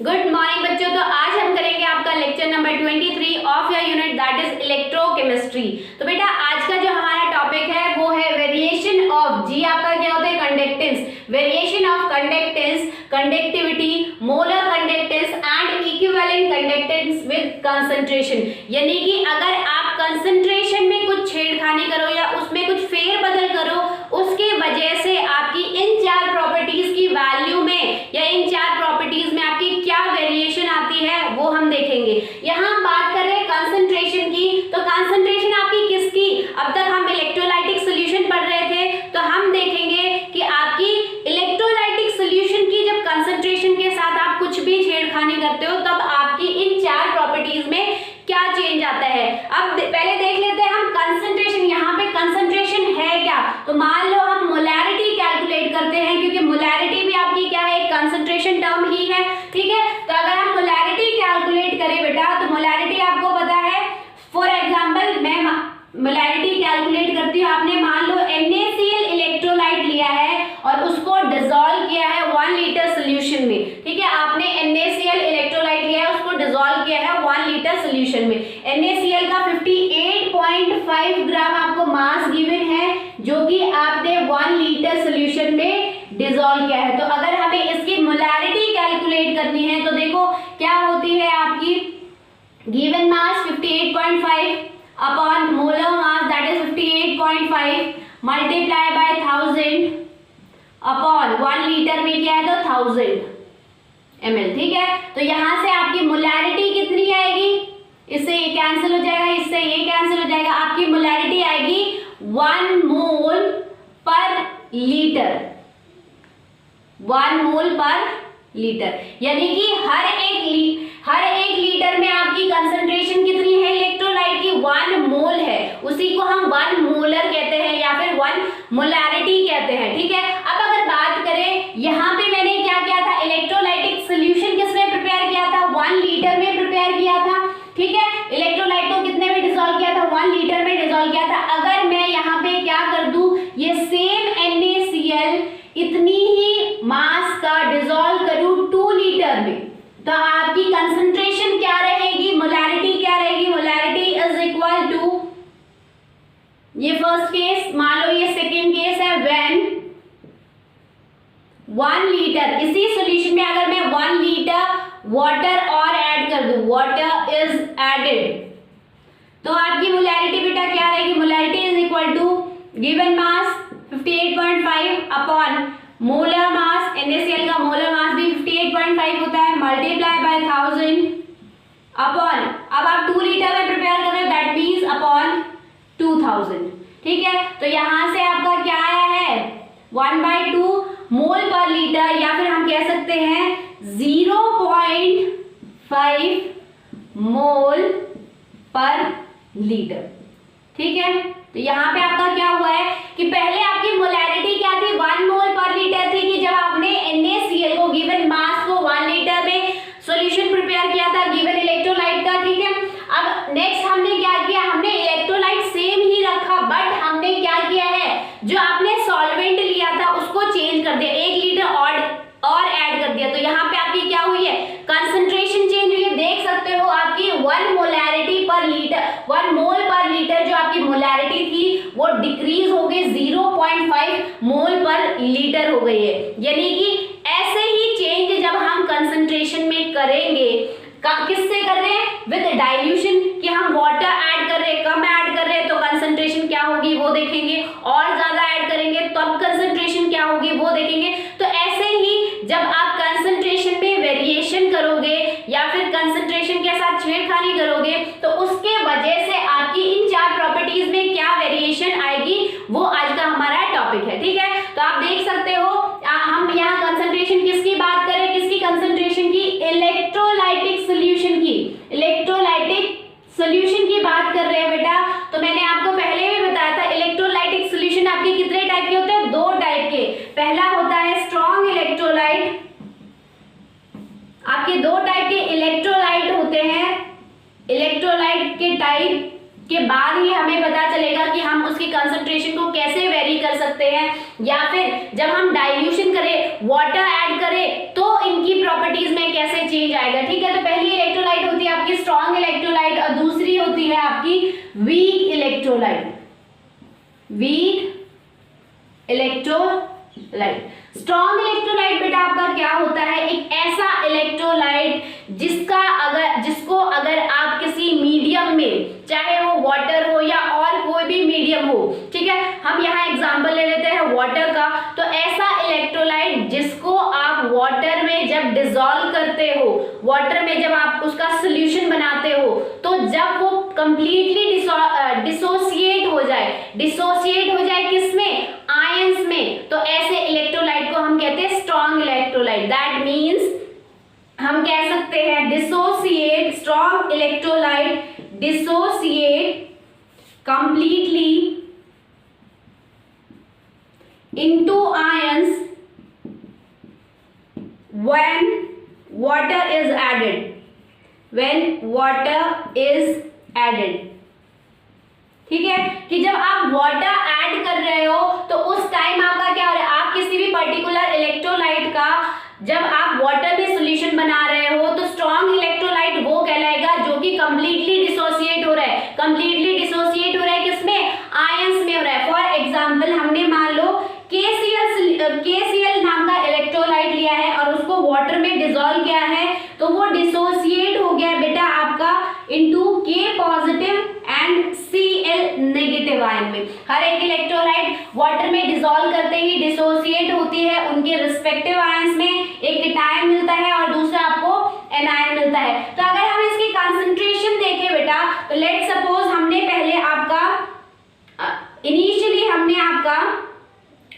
Good morning बच्चों। तो आज हम करेंगे आपका lecture number 23 of your unit that is electrochemistry. तो बेटा आज का जो हमारा टॉपिक है वो है वेरिएशन ऑफ जी। आपका क्या होता है? Conductance. Variation of conductance, conductivity, molar conductance and equivalent conductance with concentration. यानी कि अगर आप कंसंट्रेशन में कुछ छेड़खानी करो या उसमें कुछ फेरबदल करो, उसके वजह से आपकी इन चार प्रॉपर्टीज की वैल्यू में या इन चार प्रॉपर्टीज में आपकी क्या वेरिएशन आती है वो हम देखेंगे। यहाँ हम बात कर रहे हैं कंसंट्रेशन की। तो कंसंट्रेशन आपकी किसकी? अब तक हम इलेक्ट्रोलाइटिक सॉल्यूशन पढ़ रहे थे, तो हम देखेंगे कि आपकी इलेक्ट्रोलाइटिक सॉल्यूशन की जब कंसंट्रेशन के साथ आप कुछ भी छेड़खानी करते हो तब आपकी इन चार प्रॉपर्टीज में क्या चेंज आता है। अब पहले देख लेते हैं हम कंसंट्रेशन। यहाँ पे कंसंट्रेशन है क्या? तो मान लो हम मोलैरिटी कैलकुलेट करते हैं, क्योंकि मोलैरिटी भी आपकी क्या है? एक कंसंट्रेशन टर्म ही है। ठीक है, तो अगर हम मोलैरिटी कैलकुलेट करें बेटा, तो मोलैरिटी आपको पता है। फॉर एग्जाम्पल मैं मोलैरिटी कैलकुलेट करती हूँ। आपने मान लो NaCl इलेक्ट्रोलाइट लिया है और उसको डिसॉल्व किया है 1 लीटर सोल्यूशन में। ठीक है, आपने NaCl इलेक्ट्रोलाइट लिया है, उसको डिसॉल्व किया है 1 लीटर सोल्यूशन में। NaCl का 58.5 ग्राम आपको मास गिवन है, जो कि आपने 1 लीटर सोल्यूशन में डिसॉल्व किया है। तो अगर हमें इसकी मोलैरिटी कैलकुलेट करनी है तो देखो क्या होती है आपकी given mass 58.5 upon molar mass that is 58.5 multiply by 1000 upon 1 litre में क्या है तो 1000 ml। ठीक है, तो यहां से आपकी मोलैरिटी कितनी आएगी? इससे ये कैंसिल हो जाएगा, इससे ये कैंसिल हो जाएगा। आपकी मोलैरिटी आएगी 1 मोल पर लीटर, 1 मोल पर लीटर। यानी कि हर एक लीटर में आपकी कंसंट्रेशन कितनी है इलेक्ट्रोलाइट की? 1 मोल है। उसी को हम 1 मोलर कहते हैं या फिर 1 मोलैरिटी कहते हैं। ठीक है, अब अगर बात करें यहाँ पे मैंने क्या किया था? इलेक्ट्रोलाइटिक सोल्यूशन किसमें प्रिपेयर किया था? 1 लीटर में प्रिपेयर किया था। ठीक है, इलेक्ट्रोलाइट को कितने में डिसॉल्व किया था? 1 लीटर में डिसॉल्व किया था। अगर मैं यहाँ पे क्या कर दूं, ये सेम NaCl इतनी ही मास का डिसॉल्व करूं 2 लीटर में, तो आपकी कंसंट्रेशन क्या रहेगी? मोलैरिटी क्या रहेगी? मोलैरिटी इज इक्वल टू, ये फर्स्ट केस मान लो, ये सेकेंड केस है, व्हेन 1 लीटर, इसी सॉल्यूशन में अगर मैं 1 लीटर वाटर और ऐड कर दूं, वाटर इज एडेड, तो आपकी मोलैरिटी बेटा क्या रहेगी? Molarity is equal to given mass 58.5 upon molar mass, NaCl का मोलर मास भी 58.5 होता है, मल्टीप्लाई बाय 1000 अपॉन, अब आप 2 लीटर में प्रिपेयर कर रहे हो दैट मींस अपॉन 2000। ठीक है, तो यहां से आपका क्या आया है? 1/2 मोल पर लीटर, या फिर हम कह सकते हैं 0.5 मोल पर लीटर। ठीक है, तो यहाँ पे आपका क्या हुआ है कि पहले आपकी मोलैरिटी क्या थी? 1 मोल पर लीटर थी, कि जब आपने NaCl को गिवन मास को 1 लीटर में सॉल्यूशन प्रिपेयर किया था गिवन इलेक्ट्रोलाइट का। ठीक है, अब नेक्स्ट हमने क्या किया? हमने इलेक्ट्रोलाइट सेम ही रखा, बट हमने क्या किया है? जो आपने सॉल्वेंट लिया था उसको चेंज कर दिया, 1 लीटर और ऐड कर दिया। तो यहाँ पे आपकी क्या हुई है? कंसंट्रेशन चेंज हुई है। देख सकते हो आपकी 1 मोलैरिटी पर लीटर, 1 मोल पर लीटर जो आपकी मोलैरिटी थी वो डिक्रीज हो गई, 0.5 मोल पर लीटर हो गई है। यानी कि ऐसे ही चेंज जब हम कंसंट्रेशन में करेंगे, किससे कर रहे हैं? विद डाइल्यूशन, कि हम वाटर ऐड कर रहे हैं, कम ऐड कर रहे हैं तो कंसंट्रेशन क्या होगी वो देखेंगे, और ज्यादा ऐड करेंगे तब कंसंट्रेशन क्या होगी वो देखेंगे। तो ऐसे ही जब आप कंसंट्रेशन में वेरिएशन करोगे या फिर कंसंट्रेशन के साथ छेड़खानी करोगे तो उसके वजह से आपकी इन चार प्रॉपर्टीज में क्या वेरिएशन आएगी वो आज का हमारा टॉपिक है। ठीक है, तो आप देख सकते हो हम यहाँ कंसंट्रेशन किसकी बात करें? किसकी कंसंट्रेशन की? इलेक्ट्रोलाइटिक सॉल्यूशन की, इलेक्ट्रोलाइटिक सॉल्यूशन की बात कर रहे हैं बेटा। तो मैंने आपको पहले भी बताया था इलेक्ट्रोलाइटिक सॉल्यूशन आपके कितने टाइप के होते हैं? 2 टाइप के। पहला होता है स्ट्रॉन्ग इलेक्ट्रोलाइट, आपके 2 टाइप के इलेक्ट्रोलाइट होते हैं। इलेक्ट्रोलाइट के टाइप के बाद ही हमें पता चलेगा कि हम उसकी कंसंट्रेशन को कैसे वेरी कर सकते हैं, या फिर जब हम डाइल्यूशन करें, वाटर ऐड करें तो इनकी प्रॉपर्टीज में कैसे चेंज जाएगा, ठीक है। तो पहली इलेक्ट्रोलाइट होती है आपकी स्ट्रॉन्ग इलेक्ट्रोलाइट और दूसरी होती है आपकी weak electrolyte, weak electrolyte. Strong electrolyte बेटा आपका क्या होता है, एक ऐसा इलेक्ट्रोलाइट जिसको अगर आप किसी मीडियम में, चाहे वो वाटर हो या और कोई भी मीडियम हो, ठीक है, हम यहाँ एग्जांपल ले लेते हैं वाटर का, तो ऐसा इलेक्ट्रोलाइट जिसको आप वाटर में जब डिसॉल्व करते हो, वाटर में जब आप उसका सोल्यूशन बनाते हो, तो जब वो कंप्लीटली डिसोसिएट हो जाए किसमें, आयंस में, तो ऐसे इलेक्ट्रोलाइट को हम कहते हैं स्ट्रॉन्ग इलेक्ट्रोलाइट। दैट मींस हम कह सकते हैं dissociate, strong electrolyte dissociate completely into ions when water is added, ठीक है, कि जब आप वाटर ऐड कर रहे हो तो उस टाइम आपका क्या हो रहा है, आप किसी भी पर्टिकुलर इलेक्ट्रोलाइट का जब आप वाटर में सॉल्यूशन बना रहे हो तो स्ट्रॉन्ग इलेक्ट्रोलाइट वो कहलाएगा जो कि कंप्लीटली डिसोसिएट हो रहा है किसमें, आयंस में हो रहा है। फॉर एग्जांपल हमने मान लो KCl नाम का इलेक्ट्रोलाइट लिया है और उसको वाटर में डिसॉल्व किया है, तो वो डिसोसिएट हो गया बेटा आपका into K positive and Cl negative ion में। हर एक इलेक्ट्रोलाइट वाटर में डिसॉल्व करते ही डिसोसिएट होती है उनके रिस्पेक्टिव आयंस में, एक केटायन मिलता है और दूसरा आपको एनायन मिलता है। तो अगर हम इसकी कंसंट्रेशन देखें बेटा, तो लेट सपोज हमने पहले आपका इनिशियली हमने आपका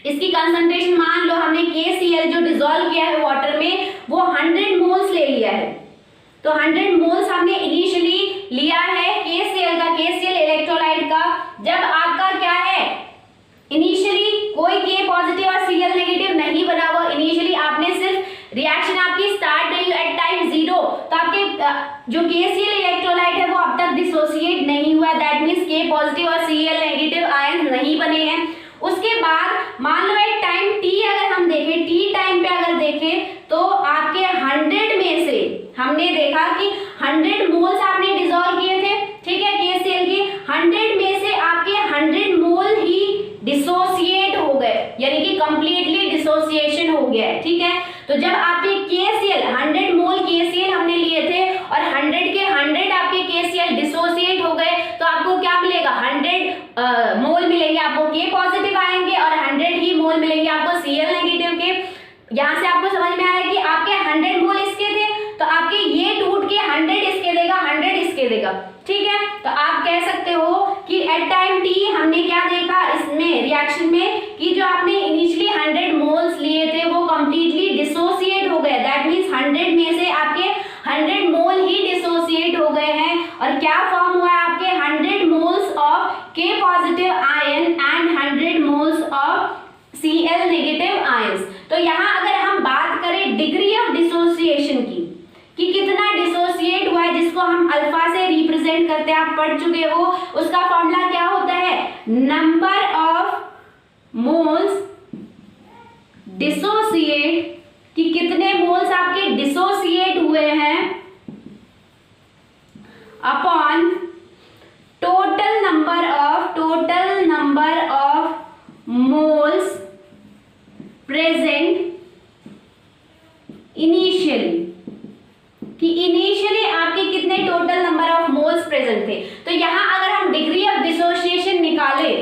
इसकी कंसंट्रेशन मान लो हमने KCl जो डिसॉल्व किया है वाटर में वो 100 मोल्स ले लिया है, तो 100 मोल्स हमने इनिशियली लिया है KCl इलेक्ट्रोलाइट का। जब आपका क्या है, इनिशियली कोई K पॉजिटिव और Cl नेगेटिव नहीं बना हुआ, इनिशियली आपने सिर्फ रिएक्शन आपकी स्टार्ट नहीं एट टाइम 0, तो आपके जो KCl इलेक्ट्रोलाइट है वो अब तक डिसोसिएट नहीं हुआ, दैट मींस K पॉजिटिव और Cl नेगेटिव आयन नहीं बने हैं। उसके बाद मान लो एक टाइम t अगर हम देखें, t टाइम पे अगर देखें तो आपके 100 में से हमने देखा कि 100 मोल्स आपने डिसॉल्व किए थे, ठीक है, KCl के 100 में से आपके 100 मोल ही डिसोसिएट हो गए, यानी कि कंप्लीटली डिसोसिएशन हो गया है, ठीक है। तो जब आपके KCl 100 मोल KCl हमने लिए थे और 100 के 100 आपके KCl डिसोसिएट हो गए, तो आपको क्या मिलेगा, 100 मोल मिलेंगे आपको K पॉजिटिव आयन के और 100 ही मोल मिलेंगे आपको Cl नेगेटिव के। यहाँ से आपको समझ में आया कि आपके 100 मोल इसके थे, तो आपके ये टूट के 100 इसके देगा, 100 इसके देगा, ठीक है। तो आप कह सकते हो कि एट टाइम t हमने क्या देखा इसमें रिएक्शन में कि जो आपने इनिशियली 100 मोल्स लिए थे वो कंप्लीटली डिसोसिएट हो गए, दैट मींस 100 में से आपके 100 मोल ही डिसोसिएट हो गए हैं और क्या फॉर्म हुआ है आपके 100 moles of K positive ion and 100 moles of Cl negative ions. तो यहाँ अगर हम बात करें डिग्री ऑफ डिसोसिएशन की कि कितना डिसोसिएट हुआ है, जिसको हम अल्फा से रिप्रेजेंट करते हैं, आप पढ़ चुके हो, उसका फॉर्मूला क्या होता है, नंबर ऑफ मोल्स डिसोसिएट, कि कितने मोल्स आपके डिसोसिएट हुए हैं upon total number of moles present initially, कि इनिशियली आपके कितने total number of moles present थे। तो यहाँ अगर हम डिग्री ऑफ डिसोसिएशन निकाले,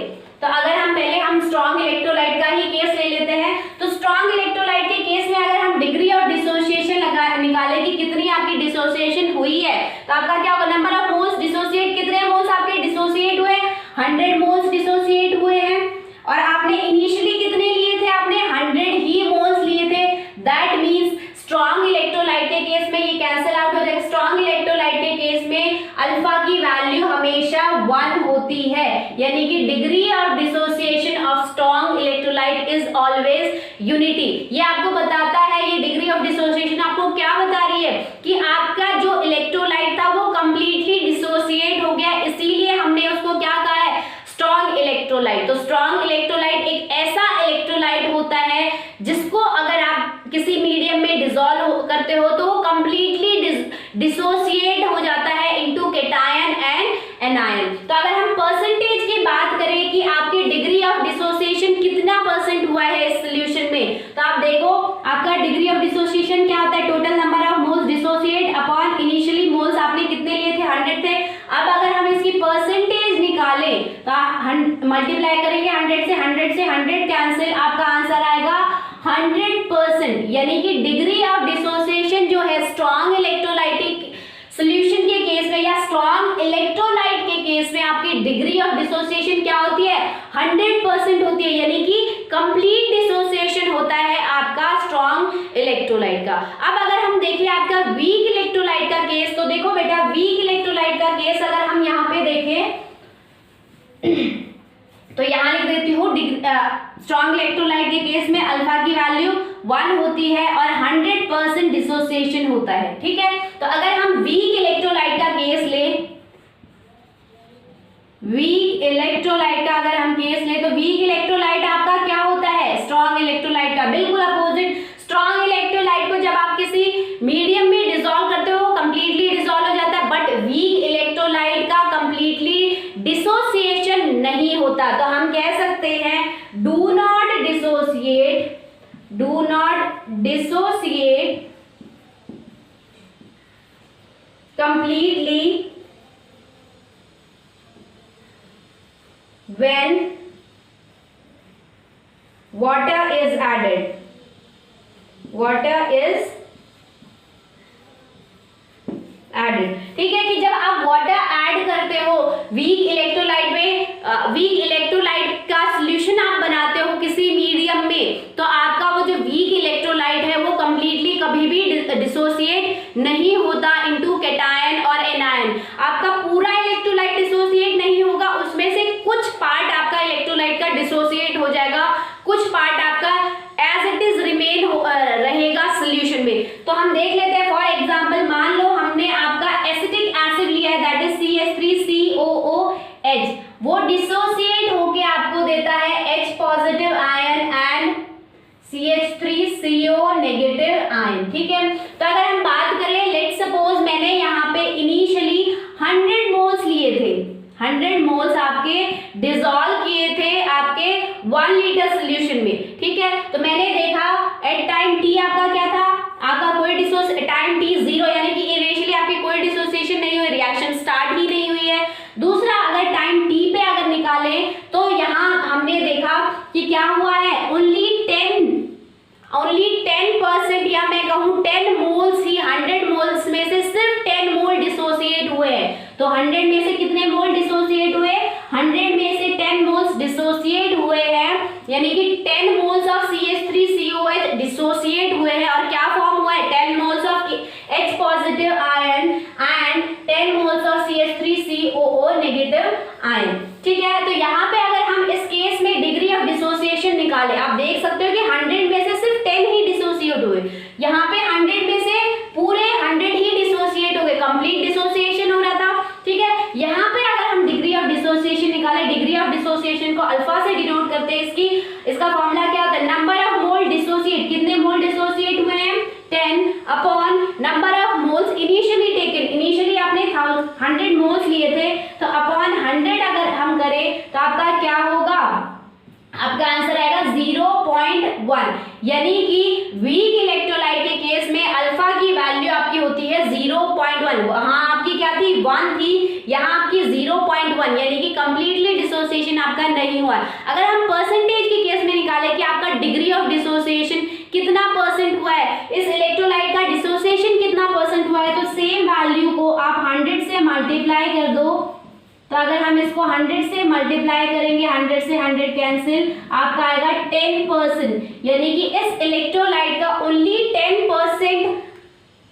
तो अगर हम पहले हम स्ट्रॉन्ग इलेक्ट्रोलाइट का ही केस ले लेते हैं, तो स्ट्रॉन्ग इलेक्ट्रोलाइट के केस में अगर हम डिग्री ऑफ डिसोसिएशन निकाले कि कितनी आपकी डिसोसिएशन हुई है, तो आपका क्या होगा, नंबर ऑफ मोल्स डिसोसिएट, कितने मोल्स आपके डिसोसिएट हुए, 100 मोल्स डिसोसिएट हुए हैं और आपने इनिशियली कितने लिए थे, आपने 100 ही मोल्स लिए थे, दैट मींस स्ट्रॉन्ग इलेक्ट्रोलाइट के केस में ये कैंसिल आउट हो जाएगा। स्ट्रॉन्ग इलेक्ट्रोलाइट के केस में अल्फा की वैल्यू हमेशा 1 होती है, यानी कि degree of dissociation of strong electrolyte is always unity. ये आपको बताता है, ये डिग्री ऑफ डिसोसिएशन आपको क्या बता रही है कि आपका जो इलेक्ट्रोलाइट था वो कंप्लीटली डिसोसिएट हो गया, इसीलिए हमने उसको क्या कहा है, स्ट्रॉन्ग इलेक्ट्रोलाइट। तो स्ट्रॉन्ग इलेक्ट्रोलाइट एक ऐसा इलेक्ट्रोलाइट होता है जिसको अगर आप किसी मीडियम में डिसॉल्व करते हो तो वो कंप्लीटली डिसोसिएट हो जाता है इनटू कैटायन एंड एनायन। तो अगर हम परसेंटेज की बात करें कि आपकी डिग्री ऑफ डिसोसिएशन कितना परसेंट हुआ है इस सॉल्यूशन में, तो आप देखो आपका डिग्री ऑफ डिसोसिएशन क्या होता है, total number of moles dissociate upon initially moles आपने कितने लिए थे, 100 थे। अब अगर हम इसकी परसेंटेज निकालें तो मल्टीप्लाई करेंगे 100 से 100 कैंसिल, आपका आंसर आएगा 100%। यानी कि डिग्री ऑफ डिसोसिएशन जो है स्ट्रॉन्ग इलेक्ट्रोलाइटिक सॉल्यूशन के केस में या स्ट्रॉन्ग इलेक्ट्रोलाइट के केस में आपकी डिग्री ऑफ डिसोसिएशन क्या होती है, 100% होती है। यानी कि कंप्लीट डिसोसिएशन होता है आपका स्ट्रॉन्ग इलेक्ट्रोलाइट का। अब अगर हम देखें आपका वीक इलेक्ट्रोलाइट का केस, तो देखो बेटा वीक इलेक्ट्रोलाइट का केस अगर हम यहाँ पे देखें तो यहाँ लिख देती हूँ स्ट्रॉन्ग इलेक्ट्रोलाइट के केस में अल्फा की वैल्यू 1 होती है और 100% डिसोसिएशन होता है, ठीक है। तो अगर हम वीक इलेक्ट्रोलाइट का केस ले, वीक इलेक्ट्रोलाइट का अगर हम केस ले, तो वीक इलेक्ट्रोलाइट आपका क्या होता है, स्ट्रॉन्ग इलेक्ट्रोलाइट का बिल्कुल अपोजिट। स्ट्रॉन्ग इलेक्ट्रोलाइट को जब आप किसी मीडियम में डिसॉल्व करते हो कंप्लीटली डिसॉल्व हो जाता है, बट वीक इलेक्ट्रोलाइट का कंप्लीटली डिसोसिएशन नहीं होता। तो हम कह सकते हैं do not dissociate completely when water is added, ठीक है। कि जब आप वाटर ऐड करते हो वीक इलेक्ट्रोलाइट में, वीक इलेक्ट्रोलाइट का सॉल्यूशन आप बनाते हो किसी मीडियम में, तो आपका वो जो वीक इलेक्ट्रोलाइट है वो कंप्लीटली कभी भी डिसोसिएट नहीं होता इनटू कैटायन और एनायन। आपका पूरा इलेक्ट्रोलाइट डिसोसिएट नहीं होगा, उसमें से कुछ पार्ट आपका इलेक्ट्रोलाइट का डिसोसिएट हो जाएगा, कुछ पार्ट आपका एज इट इज रिमेन रहेगा सॉल्यूशन में। तो हम देख लेते हैं फॉर एग्जांपल, मान लो हमने आपका एसिटिक एसिड लिया है दैट इज CH3COOH, वो डिसोसिएट होके आपको देता है H positive ion and CH3CO negative ion, ठीक है। तो अगर हम बात करें, लेट्स सपोज मैंने यहाँ पे इनिशियली 100 मोल्स लिए थे, 100 मोल्स आपके डिसॉल्व किए थे आपके 1 लीटर सॉल्यूशन में, ठीक है। तो मैंने देखा एट टाइम टी आपका क्या था, आपका कोई टाइम टी 0, यानी कि इनिशियली आपकी कोई डिसोसिएशन नहीं हुई, रिएक्शन स्टार्ट ही नहीं हुई है। दूसरा, अगर टाइम टी पे अगर निकालें तो यहाँ हमने देखा कि क्या हुआ है, ओनली 10% या मैं कहूँ 10 मोल्स ही 100 मोल्स में से सिर्फ 10 मोल डिसोसिएट हुए हैं। तो 100 में से कितने मोल डिसोसिएट हुए, 100 में से 10 मोल्स डिसोसिएट हुए हैं, यानी कि 10 मोल्स ऑफ CH3COH डिसोसिएट हुए हैं और क्या फॉर्म हुआ है, 10 moles of H positive ion and 10 moles of CH3COO negative ion, ठीक है। तो यहाँ पे अगर हम इस केस में डिग्री ऑफ डिसोसिएशन निकाले, आप देख सकते हो कि 100 में से सिर्फ 10 ही डिसोसिएट हुए, यहाँ पे 100 में से पूरे 100 ही डिसोसिएट हो गए, कंप्लीट डिसोसिएशन हो रहा था, ठीक है। यहाँ पे अगर हम डिग्री ऑफ डिसोसिएशन निकाले, डिग्री ऑफ डिसोसिएशन को अल्फा से डिनोट करते हैं, इसका फॉर्मूला क्या होता है, नंबर ऑफ मोल डिसोसिएट, कितने मोल डिसोसिएट हुए हैं 10 upon number of moles initially taken, initially आपने 100 मोल्स लिए थे, तो अपॉन 100 अगर हम करें तो आपका क्या होगा, आपका आंसर आएगा 0.1, यानी कि वीक इलेक्ट्रोलाइट के केस में अल्फा की वैल्यू आपकी होती है 0.1, हाँ आपकी क्या थी 1 थी, यहाँ आपकी 0.1, यानी कि कंप्लीटली डिसोसिएशन आपका नहीं हुआ। अगर हम परसेंटेज के केस में निकालें कि आपका डिग्री ऑफ डिसोसिएशन कितना परसेंट हुआ है, इस इलेक्ट्रोलाइट का डिसोसिएशन कितना परसेंट हुआ है, तो सेम वैल्यू को आप 100 से मल्टीप्लाई कर दो। तो अगर हम इसको 100 से मल्टीप्लाई करेंगे, 100 से 100 कैंसिल, आपका आएगा 10%, यानी कि इस इलेक्ट्रोलाइट का ओनली 10%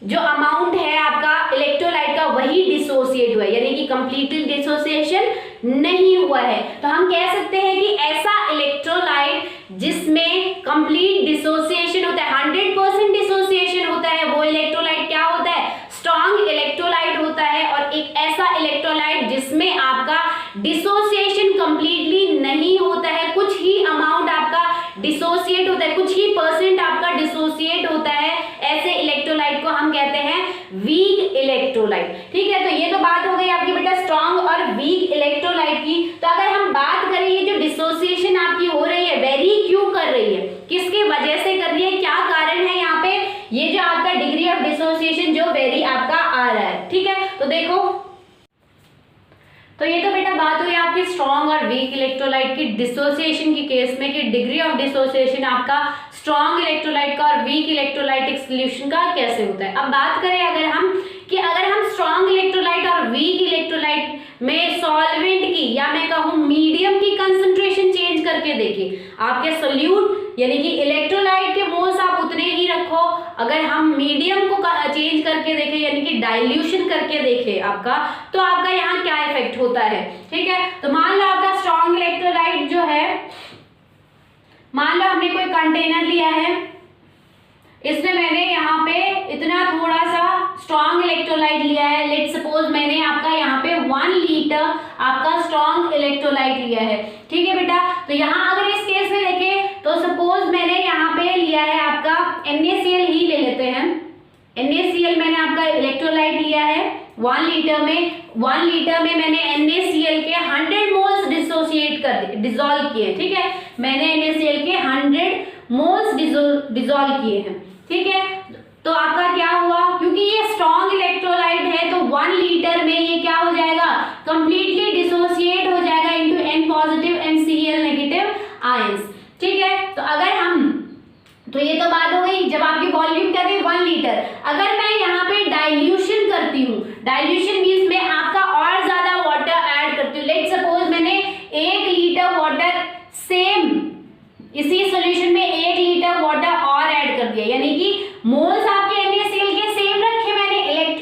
जो अमाउंट है आपका इलेक्ट्रोलाइट का वही डिसोसिएट हुआ है, यानी कि कंप्लीटली डिसोसिएशन नहीं हुआ है। तो हम कह सकते हैं कि ऐसा इलेक्ट्रोलाइट जिसमें कंप्लीट डिसोसिएशन होता है, 100% डिसोसिएशन होता है, वो इलेक्ट्रोलाइट क्या होता है, स्ट्रॉन्ग इलेक्ट्रोलाइट होता है। और एक ऐसा इलेक्ट्रोलाइट जिसमें आपका डिसोसिएशन कंप्लीटली नहीं होता है, कुछ ही अमाउंट आपका डिसोसिएट होता है, कुछ ही परसेंट आपका डिसोसिएट होता है, ऐसे इलेक्ट्रोलाइट को हम कहते हैं वीक इलेक्ट्रोलाइट। इलेक्ट्रोलाइट। ठीक है, तो ये तो बात हो गई आपकी बेटा स्ट्रॉन्ग और वीक इलेक्ट्रोलाइट की। तो अगर हम बात करें ये जो डिसोसिएशन आपकी हो रही है वेरी क्यों कर रही है, किसकी वजह से कर रही है, क्या कारण है यहाँ पे, ये जो आपका डिग्री ऑफ डिसोसिएशन जो वेरी आपका आ रहा है। ठीक है, तो देखो, तो ये तो बेटा बात हुई आपकी स्ट्रॉन्ग और वीक इलेक्ट्रोलाइट की डिसोसिएशन की केस में कि डिग्री ऑफ डिसोसिएशन आपका स्ट्रॉन्ग इलेक्ट्रोलाइट का और वीक इलेक्ट्रोलाइटिक सॉल्यूशन का कैसे होता है। अब बात करें अगर हम स्ट्रॉन्ग इलेक्ट्रोलाइट और वीक इलेक्ट्रोलाइट में सॉल्वेंट की या मैं कहूं मीडियम की कंसंट्रेशन चेंज करके देखिए, आपके सोल्यूट यानी कि इलेक्ट्रोलाइट के मोल्स आप उतने ही रखो, अगर हम मीडियम को चेंज करके देखें यानी कि डाइल्यूशन करके देखें आपका, तो आपका यहाँ क्या इफेक्ट होता है। ठीक है, तो मान लो आपका स्ट्रॉन्ग इलेक्ट्रोलाइट जो है, मान लो हमने कोई कंटेनर लिया है, इसमें मैंने यहाँ पे इतना थोड़ा सा स्ट्रॉन्ग इलेक्ट्रोलाइट लिया है, लेट सपोज मैंने आपका यहाँ पे 1 लीटर आपका स्ट्रॉन्ग इलेक्ट्रोलाइट लिया है। ठीक है बेटा, तो यहाँ अगर इस केस में देखें तो सपोज मैंने यहाँ पे लिया है आपका NaCl ही ले लेते हैं, NaCl मैंने आपका इलेक्ट्रोलाइट लिया है 1 लीटर में मैंने NaCl के 100 मोल्स डिसॉल्व किए। ठीक है, मैंने NaCl के 100 मोल्स डिसॉल्व किए हैं। ठीक है, तो आपका क्या हुआ, क्योंकि ये स्ट्रॉन्ग इलेक्ट्रोलाइट है तो 1 लीटर में ये क्या हो जाएगा, कंप्लीटली डिसोसिएट हो जाएगा into N positive and Cl negative ions. ठीक है, तो अगर हम, तो ये तो बात हो गई जब आपकी वॉल्यूम क्या थी 1 लीटर। अगर मैं यहाँ पे डाइल्यूशन करती हूँ, डाइल्यूशन मीन्स मैं आपका और ज्यादा वाटर ऐड करती हूँ, लेट सपोज मैंने 1 लीटर वाटर सेम इसी सॉल्यूशन में 1 लीटर वाटर और ऐड कर दिया, यानी कि मोल्स आपके NaCl के सेम रखे, मैंने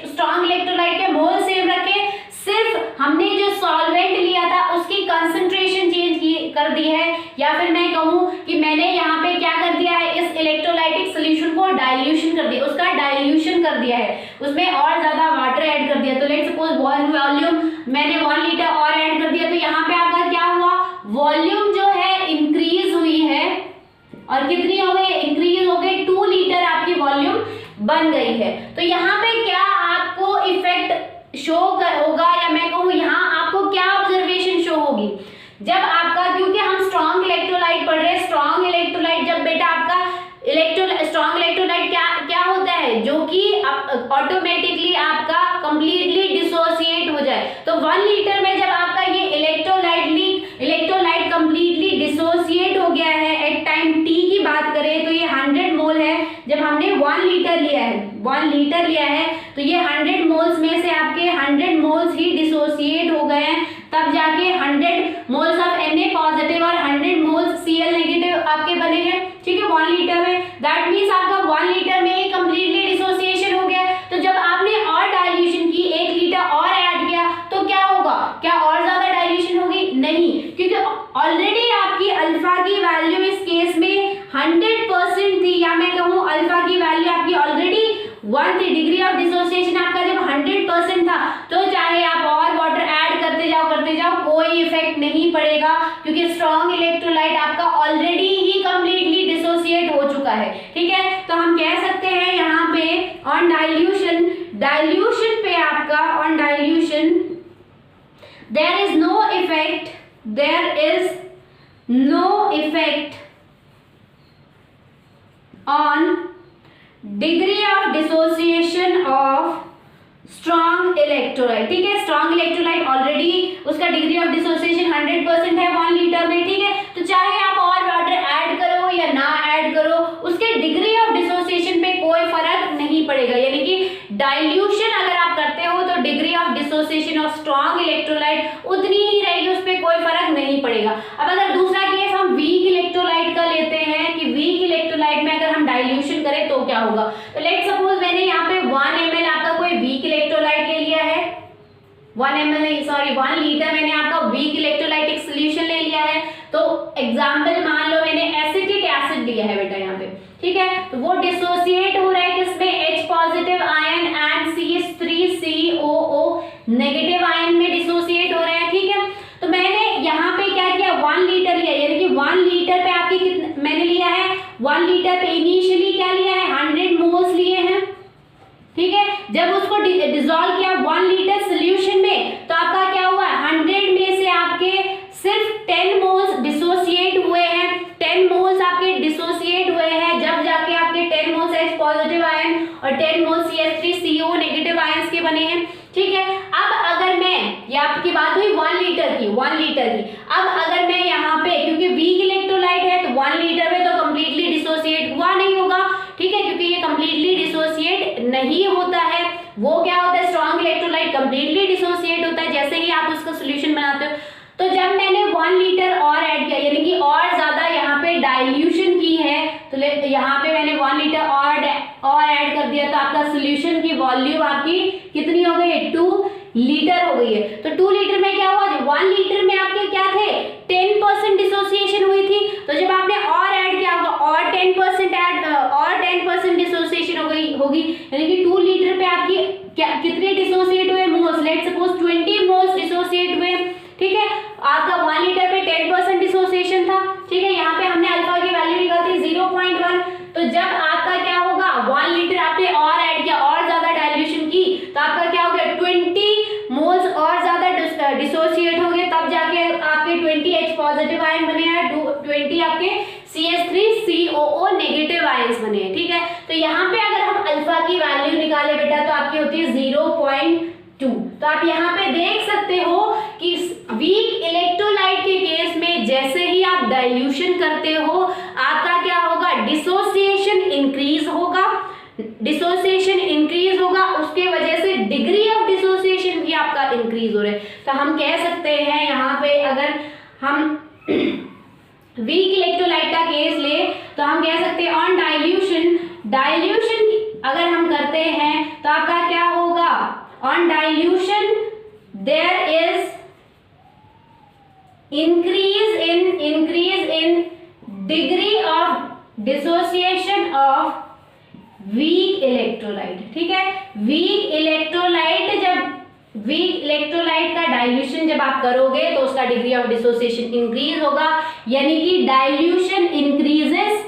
स्ट्रॉन्ग इलेक्ट्रोलाइट के मोल सेम रखे, सिर्फ हमने जो सॉल्वेंट लिया था उसकी कंसंट्रेशन चेंज कर दी है, या फिर मैं कहूं कि मैंने यहाँ पे क्या कर दिया है, इस इलेक्ट्रोलाइटिक सॉल्यूशन को डाइल्यूशन कर दिया, उसका डाइल्यूशन कर दिया है, उसमें और ज्यादा वाटर ऐड कर दिया। तो लेट सपोज वॉल्यूम मैंने 1 लीटर और ऐड कर दिया, तो यहाँ पे आपका क्या हुआ, वॉल्यूम जो है इंक्रीज हुई है, और कितनी हो गई, इंक्रीज हो गई, 2 लीटर आपकी वॉल्यूम बन गई है। तो यहाँ पे क्या आपको इफेक्ट शो होगा, या मैं कहूँ यहाँ आपको क्या ऑब्जर्वेशन शो होगी, जब आपका, क्योंकि हम स्ट्रॉन्ग इलेक्ट्रोलाइट पढ़ रहे हैं, स्ट्रॉन्ग इलेक्ट्रोलाइट जब बेटा आपका स्ट्रॉन्ग इलेक्ट्रोलाइट क्या होता है, जो कि ऑटोमेटिकली आपका कंप्लीटली डिसोसिएट हो जाए। तो 1 लीटर में जब आपका ये इलेक्ट्रोलाइट कंप्लीटली डिसोसिएट हो गया है, एट टाइम t की बात करें तो ये 100 मोल है, जब हमने 1 लीटर लिया है तो ये 100 मोल्स में से आपके 100 मोल्स ही डिसोसिएट हो गए हैं, तब जाके 100 मोल्स ऑफ Na पॉजिटिव और 100 मोल्स Cl नेगेटिव आपके बने हैं। ठीक है, 1 लीटर में, दैट मीन्स आपका 1 लीटर में ही कंप्लीटली डिसोसिएशन हो गया। तो जब आपने और डाइल्यूशन की, 1 लीटर और ऐड किया, तो क्या होगा, क्या और ज्यादा डाइल्यूशन होगी, नहीं, क्योंकि ऑलरेडी आपकी अल्फा की वैल्यू इस केस में 100% थी, या मैं कहूँ अल्फा की वैल्यू आपकी ऑलरेडी 1 थी, डिग्री ऑफ डिसोसिएशन आपका जब 100% था, तो चाहे आप और वाटर ऐड करते जाओ कोई इफेक्ट नहीं पड़ेगा, क्योंकि स्ट्रॉन्ग इलेक्ट्रोलाइट आपका ऑलरेडी ही कंप्लीटली डिसोसिएट हो चुका है। ठीक है, तो हम कह सकते हैं यहाँ पे ऑन डाइल्यूशन पे आपका on dilution there is no effect on degree of dissociation of strong electrolyte। ठीक है, स्ट्रॉन्ग इलेक्ट्रोलाइट ऑलरेडी उसका डिग्री ऑफ डिसोसिएशन 100% है 1 लीटर में। ठीक है, तो चाहे आप और वाटर ऐड करो या ना ऐड करो, उसके डिग्री ऑफ डिसोसिएशन पे कोई फर्क नहीं पड़ेगा, यानी कि डाइल्यूशन अगर आप करते हो तो degree of dissociation of strong electrolyte उतनी ही रहेगी, उस पर कोई फर्क नहीं पड़ेगा। अब अगर दूसरा केस हम वीक इलेक्ट्रोलाइट का लेते हैं कि वीक इलेक्ट्रोलाइट में अगर हम डाइल्यूशन करें तो क्या होगा, तो लेट सपोज मैंने यहाँ पे 1 ml आपका कोई वीक इलेक्ट्रोलाइट ले लिया है, 1 लीटर मैंने आपका वीक इलेक्ट्रोलाइटिक सॉल्यूशन ले लिया है। तो एग्जांपल मान लो मैंने एसिटिक एसिड लिया है बेटा यहाँ पे, ठीक है, तो वो डिसोसिएट हो रहा है किसमें, H positive ion and CH3COO negative ion में डिसोसिएट हो रहा है। ठीक है, तो मैंने यहाँ पे क्या किया, 1 लीटर लिया, यानी कि 1 लीटर पे आपकी कितने मैंने लिया है, 1 लीटर पे इनिशियली क्या लिया है, 100 मोल्स लिए हैं। ठीक है। जब उसको डिसॉल्व किया 1 लीटर सोल्यूशन में तो आपका क्या हुआ, 100 में से आपके सिर्फ 10 मोल्स डिसोसिएट हुए हैं, 10 मोल्स आपके डिसोसिएट हुए हैं, जब जाके आपके 10 मोल्स H पॉजिटिव आयन और 10 मोल्स CH3CO नेगेटिव आयंस के बने हैं, ठीक है। अब अगर मैं, ये आपकी बात हुई 1 लीटर की, अब अगर मैं यहाँ पे, क्योंकि वीक इलेक्ट्रोलाइट है तो 1 लीटर में तो कंप्लीटली डिसोसिएट हुआ नहीं होगा, ठीक है, क्योंकि ये कंप्लीटली डिसोसिएट नहीं होता है। वो क्या होता है, स्ट्रॉन्ग इलेक्ट्रोलाइट कंप्लीटली डिसोसिएट होता है जैसे ही आप उसका सोल्यूशन बनाते हो। तो जब मैंने 1 लीटर और ऐड किया, यानी कि और ज्यादा यहाँ पे डाइल्यूशन की है, तो यहाँ पे मैंने 1 लीटर और ऐड कर दिया, तो आपका सोल्यूशन की वॉल्यूम आपकी कितनी हो गई है, 2 लीटर हो गई है। तो 2 लीटर में क्या हुआ, 1 लीटर में आपके क्या थे, 10% डिसोसिएशन हुई थी, तो जब आपने और ऐड किया होगा और 10% डिसोसिएशन होगी, यानी कि 2 लीटर पे आपकी कितने डिसोसिएट हुए, moles, let's suppose 20 moles dissociate हुए, ठीक है। आपका 1 लीटर पे 10% डिसोसिएशन था, ठीक है। यहाँ पे हमने अल्फा की वैल्यू निकाली थी 0.1, तो जब आपका क्या होगा, 1 लीटर आपने और ऐड किया, और ज्यादा डाइल्यूशन की, तो आपका क्या हो गया, 20 मोल्स और ज्यादा डिसोसिएट हो गए, तब जाके आपके 20 H पॉजिटिव आयन बने हैं, 20 आपके CH3COO नेगेटिव आयंस बने हैं, ठीक है। तो यहाँ पे अगर हम अल्फा की वैल्यू निकाले बेटा तो आपकी होती है 0.2। तो आप यहाँ पे देख सकते हो कि वीक इलेक्ट्रोलाइट के केस में जैसे ही आप डाइल्यूशन करते हो आपका क्या होगा, डिसोसिएशन इंक्रीज होगा, उसके वजह से डिग्री ऑफ डिसोसिएशन भी आपका इंक्रीज हो रहा है। तो हम कह सकते हैं यहाँ पे, अगर हम वीक इलेक्ट्रोलाइट का केस ले तो हम कह सकते हैं ऑन डाइल्यूशन अगर हम करते हैं तो आपका क्या होगा, on dilution there is increase in degree of dissociation of weak electrolyte, ठीक है। वीक इलेक्ट्रोलाइट का डाइल्यूशन जब आप करोगे तो उसका डिग्री ऑफ डिसोसिएशन इंक्रीज होगा, यानी कि dilution increases,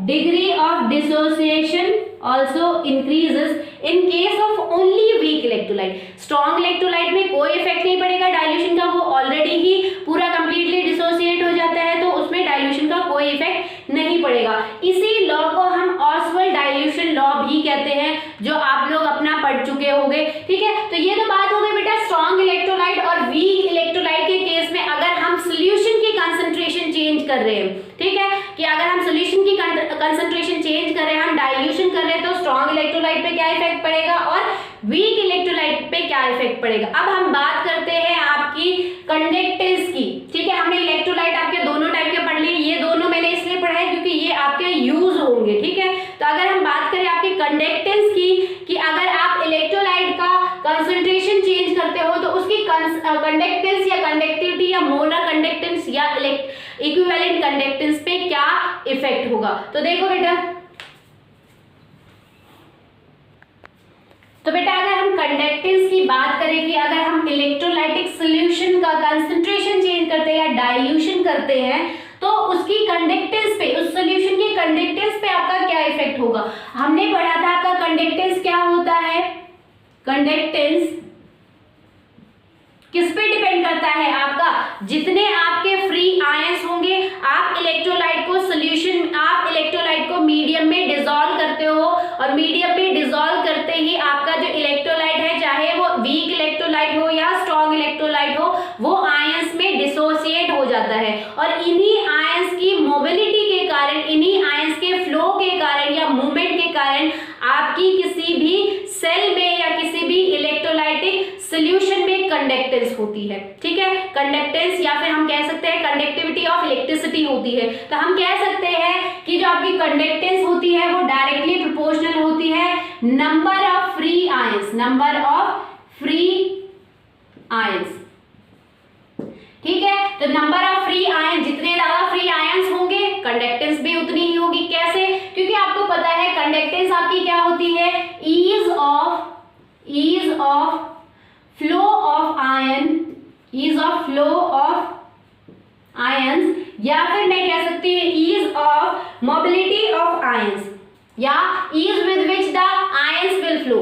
degree of dissociation also increases in case of only weak electrolyte। Strong electrolyte में कोई इफेक्ट नहीं पड़ेगा डाइल्यूशन का, वो ऑलरेडी ही पूरा कंप्लीटली डिसोसिएट हो जाता है, तो उसमें डाइल्यूशन का कोई इफेक्ट नहीं पड़ेगा। इसी लॉ को हम ऑस्वाल्ड डाइल्यूशन लॉ भी कहते हैं, जो आप लोग अपना पढ़ चुके होंगे, ठीक है। तो ये तो बात हो गई बेटा स्ट्रॉन्ग इलेक्ट्रोलाइट और वीक इलेक्ट्रोलाइट के केस में अगर हम सोल्यूशन की कंसंट्रेशन चेंज कर रहे हैं, ठीक है, कि अगर हम सोल्यूशन की कंसंट्रेशन चेंज कर रहे हैं, हम डाइल्यूशन कर रहे हैं, तो स्ट्रॉन्ग इलेक्ट्रोलाइट पे क्या इफेक्ट पड़ेगा और वीक इलेक्ट्रोलाइट पे क्या इफेक्ट पड़ेगा। अब हम बात करते हैं आपकी कंडक्टेंस की, ठीक है। हमने इलेक्ट्रोलाइट आपके दोनों टाइप के पढ़ लिए, ये दोनों मैंने इसलिए पढ़ा है क्योंकि ये आपके यूज होंगे, ठीक है। तो अगर हम बात करें आपकी कंडक्टेंस की, कि अगर आप इलेक्ट्रोलाइट का कंसंट्रेशन चेंज करते हो तो उसकी कंडक्टेंस या कंडक्टिविटी या मोलर कंडक्टेंस या इक्विवेलेंट कंडक्टेंस पे क्या इफेक्ट होगा। तो देखो बेटा, अगर हम कंडक्टेंस की बात करें कि अगर हम इलेक्ट्रोलाइटिक सॉल्यूशन का कंसंट्रेशन चेंज करते हैं या डाइल्यूशन करते हैं तो उसकी कंडक्टेंस पे, उस सॉल्यूशन की कंडक्टेंस पे आपका क्या इफेक्ट होगा। हमने पढ़ा था आपका कंडक्टेंस क्या होता है, कंडक्टेंस किस पे डिपेंड करता है, आपका जितने आपके फ्री आयंस होंगे, आप इलेक्ट्रोलाइट को मीडियम में डिसॉल्व करते हो और मीडियम में डिसॉल्व करते ही आपका जो इलेक्ट्रोलाइट है, चाहे वो वीक इलेक्ट्रोलाइट हो या स्ट्रॉन्ग इलेक्ट्रोलाइट हो, वो आयंस में डिसोसिएट हो जाता है और इन्हीं आयंस की मोबिलिटी के कारण, इन्हीं आयंस के फ्लो के कारण या मूवमेंट के कारण आपकी किसी भी सेल में या किसी भी इलेक्ट्रोलाइटिक सॉल्यूशन में कंडक्टेंस होती है, ठीक है। कंडक्टेंस या फिर हम कह सकते हैं कंडक्टिविटी ऑफ इलेक्ट्रिसिटी होती है। तो हम कह सकते हैं कि जो आपकी कंडक्टेंस होती है वो डायरेक्टली प्रोपोर्शनल होती है नंबर ऑफ फ्री आयंस, ठीक है। तो नंबर ऑफ फ्री आयन, जितने ज्यादा फ्री आयंस होंगे कंडक्टेंस भी उतनी ही होगी। कैसे, क्योंकne आपको पता है कंडक्टेंस आपकी क्या होती है, ease of flow of ions या फिर मैं कह सकती हूँ ease of mobility of ions या ease with which the ions will flow,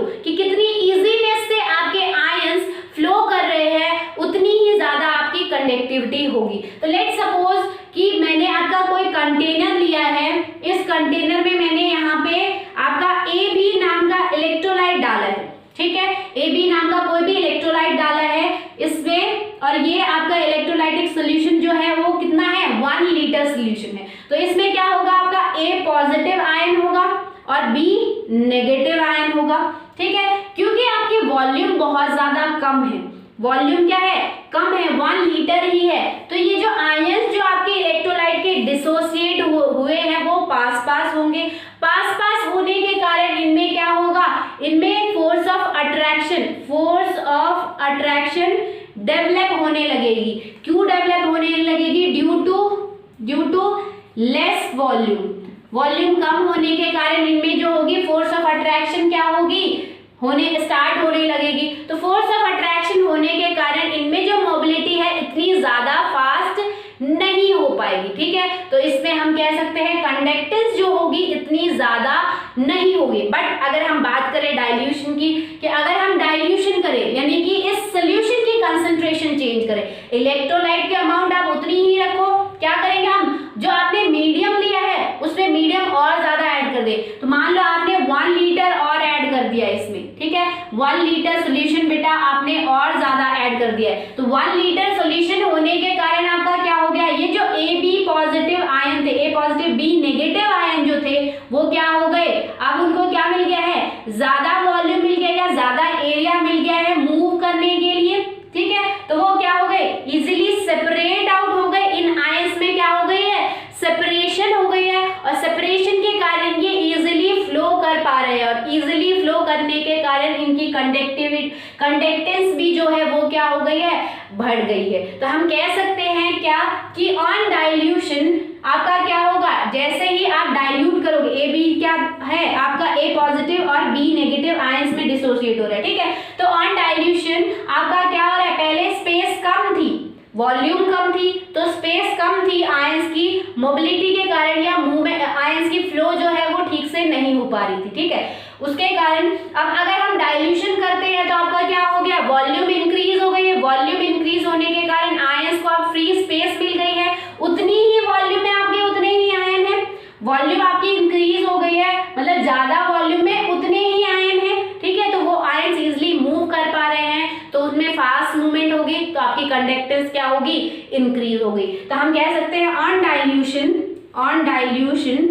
होगी। तो लेट्स सपोज कि मैंने आपका कोई कंटेनर लिया है, इस कंटेनर में मैंने यहाँ पे आपका AB नाम का इलेक्ट्रोलाइट डाला है, ठीक है, AB नाम का कोई भी इलेक्ट्रोलाइट डाला है इसमें, और ये आपका इलेक्ट्रोलाइटिक सोल्यूशन जो है वो कितना है, 1 लीटर सोल्यूशन है। तो इसमें क्या होगा, आपका A पॉजिटिव आयन होगा और B नेगेटिव आयन होगा, ठीक है, क्योंकि आपकी वॉल्यूम बहुत ज्यादा कम है, वॉल्यूम क्या है, कम है, 1 लीटर ही है। तो ये जो आयंस जो आपके इलेक्ट्रोलाइट के डिसोसिएट हुए हैं वो पास पास होंगे, पास पास होने के कारण इनमें क्या होगा, इनमें फोर्स ऑफ अट्रैक्शन डेवलप होने लगेगी। क्यों डेवलप होने लगेगी, ड्यू टू लेस वॉल्यूम कम होने के कारण इनमें जो होगी फोर्स ऑफ अट्रैक्शन क्या होगी, स्टार्ट होने लगेगी। तो फोर्स ऑफ अट्रैक्शन होने के कारण इनमें जो मोबिलिटी है इतनी ज्यादा फास्ट नहीं हो पाएगी, ठीक है। तो इसमें हम कह सकते हैं कंडक्टेंस जो होगी इतनी ज्यादा नहीं होगी। बट अगर हम बात करें डाइल्यूशन की, कि अगर हम डाइल्यूशन करें यानी कि इस सोल्यूशन की कंसंट्रेशन चेंज करें, इलेक्ट्रोलाइट की अमाउंट आप उतनी ही रखो, क्या करेंगे हम, जो आपने मीडियम लिया है उसमें मीडियम और ज्यादा ऐड कर दे। तो मान लो आपने 1 लीटर और ऐड कर दिया इसमें, ठीक है, 1 लीटर सोल्यूशन बेटा आपने और ज्यादा ऐड कर दिया है। तो 1 लीटर सोल्यूशन होने के कारण आपका क्या हो गया, ये जो AB पॉजिटिव आयन थे, A positive B negative ion जो थे वो क्या हो गए, अब उनको क्या मिल गया है, ज्यादा वॉल्यूम मिल गया या ज्यादा एरिया मिल गया है मूव करने के लिए, ठीक है। तो वो क्या हो गए, इजिली सेपरेट आउट हो गए, इन आयंस में क्या हो गई है, सेपरेशन हो गई है, और सेपरेशन के कारण ये इजिली फ्लो कर पा रहे हैं, और इजिली फ्लो करने के कारण इनकी कंडक्टेंस भी जो है वो क्या हो गई है, बढ़ गई है। तो हम कह सकते हैं क्या कि ऑन डाइल्यूशन आपका क्या होगा, जैसे ही आप डाइल्यूट करोगे, ए बी क्या है आपका, ए पॉजिटिव और बी नेगेटिव आयंस में डिसोसिएट हो रहा है, ठीक है। तो ऑन डाइल्यूशन आपका क्या हो रहा है, पहले स्पेस कम थी, वॉल्यूम कम थी, तो स्पेस कम थी, आयंस की मोबिलिटी के कारण या मूवमेंट, आयंस की फ्लो जो है वो ठीक से नहीं हो पा रही थी, ठीक है। उसके कारण अब अगर हम डाइल्यूशन करते हैं तो आपका क्या हो गया, वॉल्यूम इंक्रीज हो गई है, वॉल्यूम इंक्रीज होने के कारण आयंस को अब फ्री स्पेस मिल गई है, उतनी ही वॉल्यूम में आपके उतने ही आयन है, वॉल्यूम आपकी इंक्रीज हो गई है, मतलब ज्यादा वॉल्यूम में उतने ही आयन है, ठीक है। तो वो आयंस इजिली मूव कर पा रहे हैं, तो उसमें फास्ट मूवमेंट होगी, तो आपकी कंडक्टेंस क्या होगी, इंक्रीज होगी। तो हम कह सकते हैं ऑन डाइल्यूशन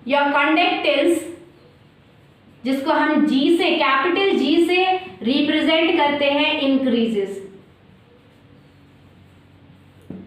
योर कंडक्टेंस, जिसको हम G से, कैपिटल G से रिप्रेजेंट करते हैं, इंक्रीजेस,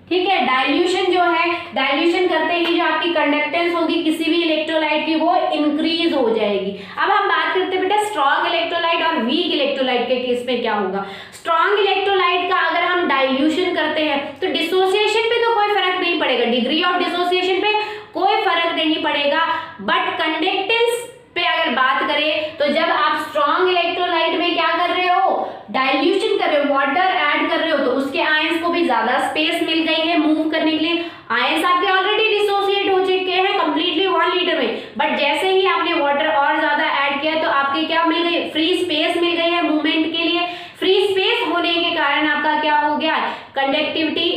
ठीक है। डाइल्यूशन जो है, डाइल्यूशन करते ही जो आपकी कंडक्टेंस होगी किसी भी इलेक्ट्रोलाइट की वो इंक्रीज हो जाएगी। अब हम बात करते हैं बेटा स्ट्रॉन्ग इलेक्ट्रोलाइट और वीक इलेक्ट्रोलाइट के केस में क्या होगा। स्ट्रॉन्ग इलेक्ट्रोलाइट का अगर हम डाइल्यूशन करते हैं तो डिसोसिएशन पे तो कोई फर्क नहीं पड़ेगा, डिग्री ऑफ डिसोसिएशन पे कोई फर्क नहीं पड़ेगा, बट कंडक्टेंस पे अगर बात करें तो जब आप स्ट्रॉन्ग इलेक्ट्रोलाइट में क्या कर रहे हो, डाइल्यूशन कर रहे हो, वाटर ऐड कर रहे हो, तो उसके आयंस को भी ज्यादा स्पेस मिल गई है मूव करने के लिए। आयंस आपके ऑलरेडी डिसोसिएट हो चुके हैं कंप्लीटली 1 लीटर में, बट जैसे ही आपने वाटर और ज्यादा ऐड किया तो आपकी क्या मिल गई, फ्री स्पेस मिल गई है मूवमेंट के लिए। फ्री स्पेस होने के कारण आपका क्या हो गया, कंडक्टिविटी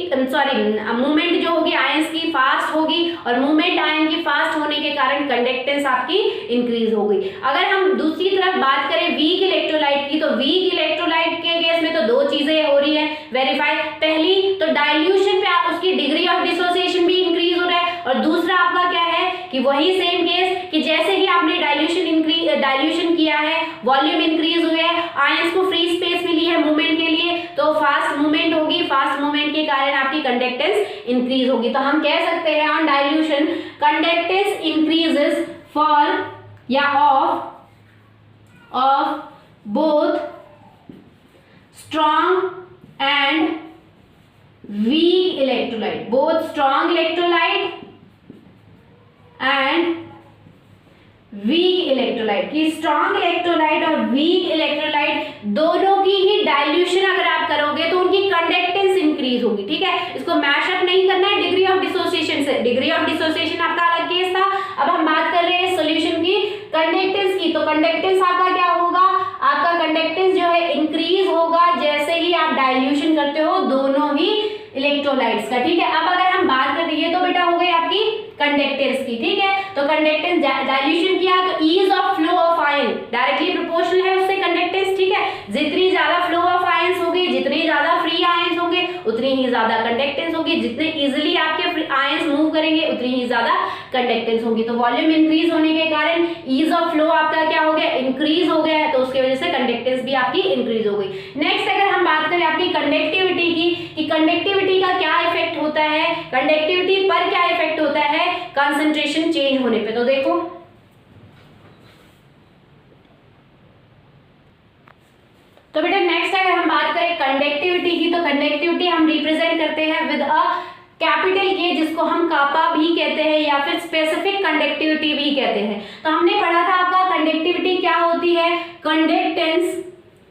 मूवमेंट जो होगी आयंस की फास्ट होगी, और मूवमेंट आयन की फास्ट होने के कारण कंडक्टेंस आपकी इंक्रीज हो गई। अगर हम दूसरी तरफ बात करें वीक इलेक्ट्रोलाइट की, तो वीक इलेक्ट्रोलाइट के केस में तो 2 चीजें हो रही है वेरीफाई। पहली तो डाइल्यूशन पे आप उसकी डिग्री ऑफ डिसोसिएशन भी इंक्रीज हो रहा है, और दूसरा आपका क्या है कि वही सेम केस कि जैसे ही आपने डाइल्यूशन किया है, वॉल्यूम इंक्रीज हुआ है, आयंस को फ्री स्पेस मिली है मूवमेंट के लिए, तो फास्ट मूवमेंट होगी, फास्ट मूवमेंट के कारण आपकी कंडक्टेंस इंक्रीज होगी। तो हम कह सकते हैं on dilution conductance increases for या of both strong and weak electrolyte, both strong electrolyte and weak electrolyte, की स्ट्रॉन्ग इलेक्ट्रोलाइट और वीक इलेक्ट्रोलाइट दोनों की ही डाइल्यूशन अगर आप करोगे तो उनकी कंडक्टेंस इंक्रीज होगी, ठीक है। इसको मैशअप नहीं करना है डिग्री ऑफ डिसोसिएशन से, डिग्री ऑफ डिसोसिएशन आपका अलग केस था। अब हम बात कर रहे हैं सॉल्यूशन की कंडक्टेंस की, तो कंडक्टेंस आपका क्या होगा, आपका कंडक्टेंस जो है इंक्रीज होगा जैसे ही आप आप डाइल्यूशन करते हो दोनों ही इलेक्ट्रोलाइट्स का, ठीक है। अब अगर हम बात करते हैं, ये तो बेटा हो गई आपकी कंडक्टेंस की, ठीक है। तो कंडक्टेंस डाइल्यूशन किया तो ease of flow of ion directly proportional है उससे कंडक्टेंस, ठीक है। जितनी ज्यादा फ्लो ऑफ आयंस होगी, जितनी ज्यादा फ्री आयंस होंगे, उतनी ही ज्यादा कंडक्टेंस होगी। जितने इजीली आपके आयंस मूव करेंगे, उतनी ही ज्यादा कंडक्टेंस होगी। तो वॉल्यूम इंक्रीज होने के कारण ईज ऑफ फ्लो आपका क्या हो गया, इंक्रीज हो गया है, तो उसकी वजह से कंडक्टेंस भी आपकी इंक्रीज हो गई। नेक्स्ट अगर हम बात करें आपकी कंडक्टिविटी की, कि कंडक्टिविटी का क्या इफेक्ट होता है, कंडक्टिविटी पर क्या इफेक्ट होता है कंसंट्रेशन चेंज होने पे। तो देखो तो बेटा नेक्स्ट अगर हम बात करें कंडक्टिविटी की, तो कंडक्टिविटी हम रिप्रेजेंट करते हैं विद अ कैपिटल के, जिसको हम कापा भी कहते हैं या फिर स्पेसिफिक कंडक्टिविटी भी कहते हैं। तो हमने पढ़ा था आपका कंडक्टिविटी क्या होती है,